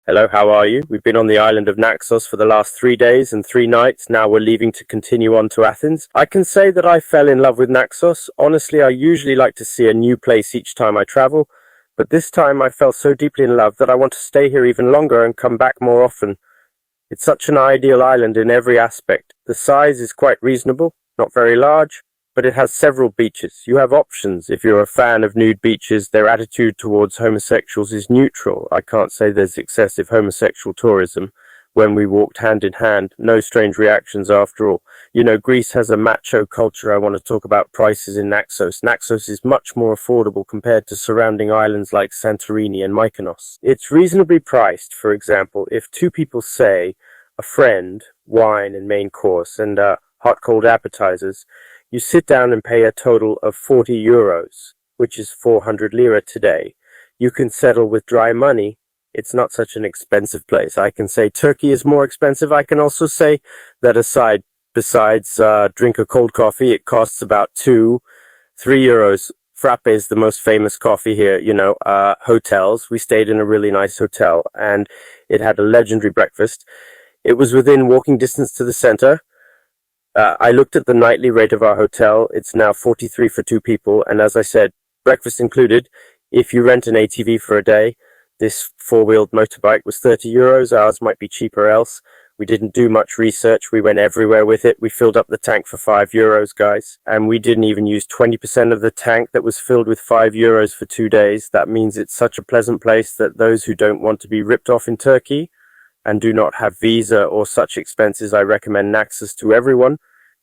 Hello, how are you? We've been on the island of Naxos for the last 3 days and 3 nights. Now we're leaving to continue on to Athens. I can say that I fell in love with Naxos. Honestly, I usually like to see a new place each time I travel, but this time I fell so deeply in love that I want to stay here even longer and come back more often. It's such an ideal island in every aspect. The size is quite reasonable, not very large, but it has several beaches. You have options. If you're a fan of nude beaches, their attitude towards homosexuals is neutral. I can't say there's excessive homosexual tourism. When we walked hand in hand, no strange reactions after all. You know, Greece has a macho culture. I want to talk about prices in Naxos. Naxos is much more affordable compared to surrounding islands like Santorini and Mykonos. It's reasonably priced. For example, if two people say a friend, wine and main course, and hot-cold appetizers, you sit down and pay a total of 40 euros, which is 400 lira today. You can settle with dry money. It's not such an expensive place. I can say Turkey is more expensive. I can also say that besides drink a cold coffee, it costs about 2-3 euros. Frappe is the most famous coffee here. Hotels. We stayed in a really nice hotel and it had a legendary breakfast. It was within walking distance to the center. I looked at the nightly rate of our hotel. It's now 43 for 2 people. And as I said, breakfast included. If you rent an ATV for a day, this 4-wheeled motorbike was 30 euros. Ours might be cheaper else. We didn't do much research. We went everywhere with it. We filled up the tank for 5 euros, guys. And we didn't even use 20% of the tank that was filled with 5 euros for 2 days. That means it's such a pleasant place that those who don't want to be ripped off in Turkey and do not have visa or such expenses, I recommend Naxos to everyone.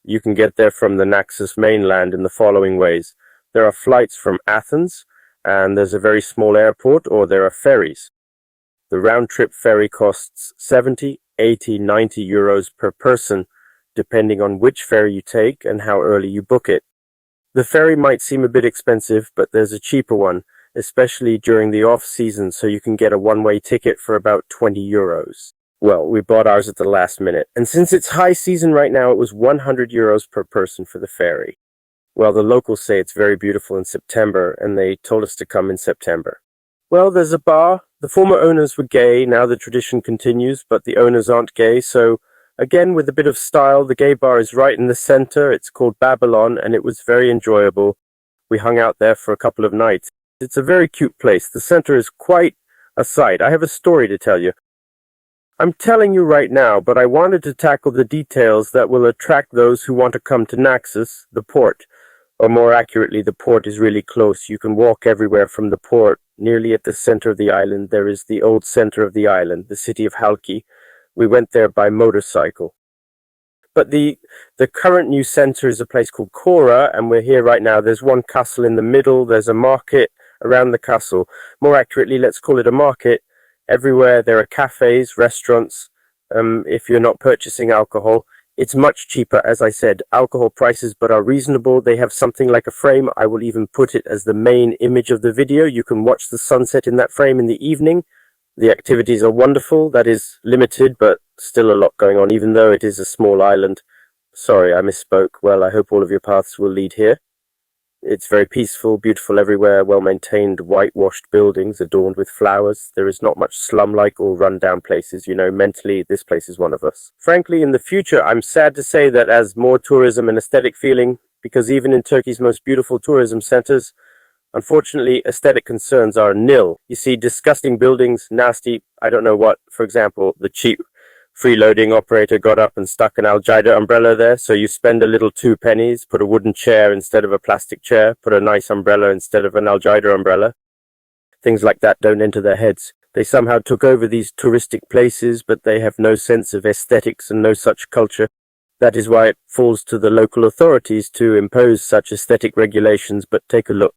You can get there from the Naxos mainland in the following ways. There are flights from Athens, and there's a very small airport, or there are ferries. The round-trip ferry costs 70, 80, 90 euros per person, depending on which ferry you take and how early you book it. The ferry might seem a bit expensive, but there's a cheaper one, especially during the off-season, so you can get a one-way ticket for about 20 euros. Well, we bought ours at the last minute, and since it's high season right now, it was 100 euros per person for the ferry. Well, the locals say it's very beautiful in September, and they told us to come in September. Well, there's a bar. The former owners were gay, now the tradition continues, but the owners aren't gay, so again, with a bit of style, the gay bar is right in the center. It's called Babylon, and it was very enjoyable. We hung out there for a couple of nights. It's a very cute place. The center is quite a sight. I have a story to tell you. I'm telling you right now, but I wanted to tackle the details that will attract those who want to come to Naxos, the port. Or more accurately, the port is really close. You can walk everywhere from the port. Nearly at the center of the island, there is the old center of the island, the city of Halki. We went there by motorcycle. But the current new center is a place called Kora, and we're here right now. There's one castle in the middle. There's a market around the castle. More accurately, let's call it a market. Everywhere there are cafes, restaurants. If you're not purchasing alcohol, it's much cheaper. As I said, alcohol prices but are reasonable. They have something like a frame. I will even put it as the main image of the video. You can watch the sunset in that frame in the evening. The activities are wonderful. That is limited, but still a lot going on, even though it is a small island. Sorry, I misspoke. Well, I hope all of your paths will lead here. It's very peaceful, beautiful everywhere, well-maintained, whitewashed buildings adorned with flowers. There is not much slum-like or run-down places. Mentally, this place is one of us. Frankly, in the future, I'm sad to say that as more tourism and aesthetic feeling, because even in Turkey's most beautiful tourism centers, unfortunately, aesthetic concerns are nil. You see disgusting buildings, nasty, I don't know what. For example, the cheap freeloading operator got up and stuck an Al Qaeda umbrella there, so you spend a little 2 pennies, put a wooden chair instead of a plastic chair, put a nice umbrella instead of an Al Qaeda umbrella. Things like that don't enter their heads. They somehow took over these touristic places, but they have no sense of aesthetics and no such culture. That is why it falls to the local authorities to impose such aesthetic regulations. But take a look.